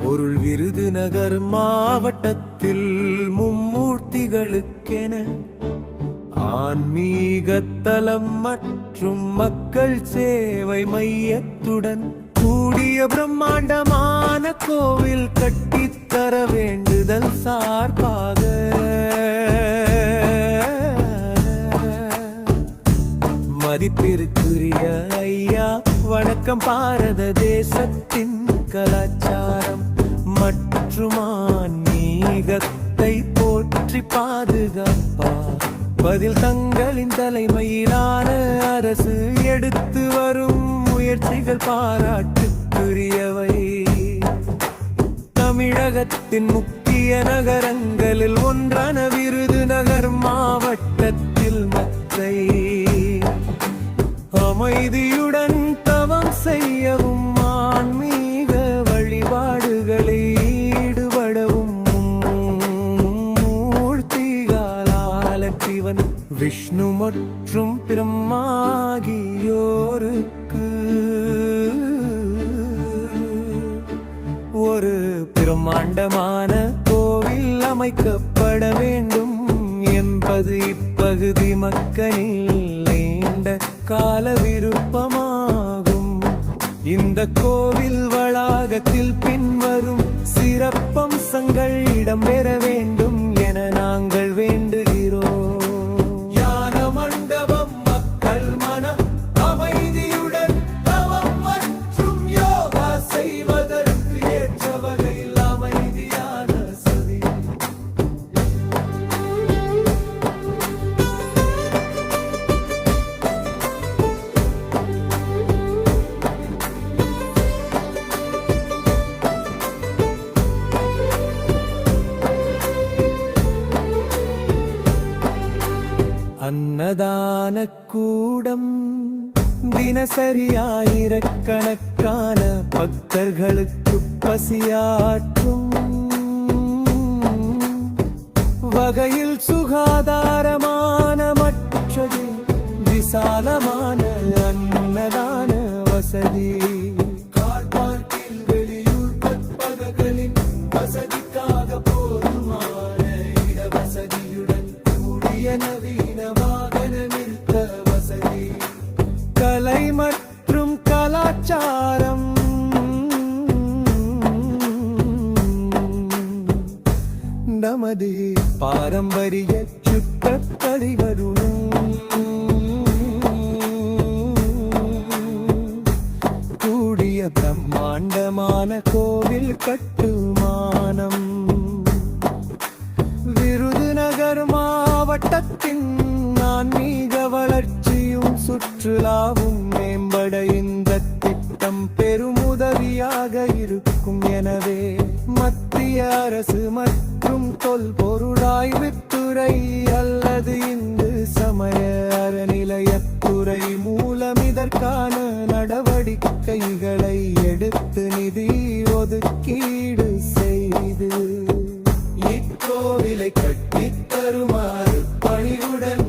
பொருள் விருதுநகர் மாவட்டத்தில் மும்மூர்த்திகளுக்கென ஆன்மீக தலம் மற்றும் மக்கள் சேவை மையத்துடன் கூடிய பிரம்மாண்டமான கோவில் கட்டித்தர வேண்டுதல் சார்பாக மதிப்பிற்குரிய ஐயா வணக்கம். பாரத தேசத்தின் கலாச்சாரம் மற்றும் ஆன்மீகத்தை போற்றி பாதுகாப்பார் பதில் தங்களின் தலைமையிலான அரசு எடுத்து வரும் முயற்சிகள் பாராட்டுக்குரியவை. தமிழகத்தின் முக்கிய நகரங்களில் ஒன்றான விருதுநகர் மாவட்டத்தில் மத்தை அமைதியுடன் தவம் செய்யவும் ஆன்மீக வழிபாடுகளை ஈடுபடவும் மூர்த்திகாலாலற்றிவன் விஷ்ணு மற்றும் பிரம்மாகியோருக்கு ஒரு பிரம்மாண்டமான கோவில் அமைக்கப்பட வேண்டும் என்பது இப்பகுதி மக்களின் நீண்ட கால விருப்பமாகும். இந்த கோவில் வளாகத்தில் பின்வரும் சிறப்பம்சங்கள் இடம்பெற வேண்டும் என நாங்கள் வேண்டுகிறோம். ஞான மண்டபம், மக்கள் மன அமைதியுடன் தவம் மற்றும் யோகா செய்வதற்கு ஏற்ற வகையில் அமைதியான சதி. அன்னதான கூடம் தினசரி ஆயிரக்கணக்கான பக்தர்களுக்கு பசியாற்றும் வகையில் சுகாதாரமான மற்றது விசாலமான அன்னதான வசதி. கார் பார்க்கில் வெளியூர் பக்தர்களின் வசதிக்காக போதுமான இட வசதியுடன் கூடிய நவீன வாகன நிறுத்த வசதி. கலை மற்றும் கலாச்சாரம் நமது பாரம்பரிய சுற்றத்தடி வரும் கூடிய பிரம்மாண்டமான கோவில் கட்டுமானம். விருதுநகர் மாவட்டத்தின் ஆன்மீக வளர்ச்சியும் சுற்றுலாவும் மேம்பட இந்த திட்டம் பெருமுதவியாக இருக்கும். எனவே மத்திய அரசு மற்றும் தொல்பொருளாய்வுத்துறை அல்லது இந்து சமய அறநிலையத்துறை மூலம் இதற்கான நடவடிக்கைகளை எடுத்து நிதி ஒதுக்கீடு செய்து இக்கோவிலை கட்டித் தருமாறு பணிவுடன்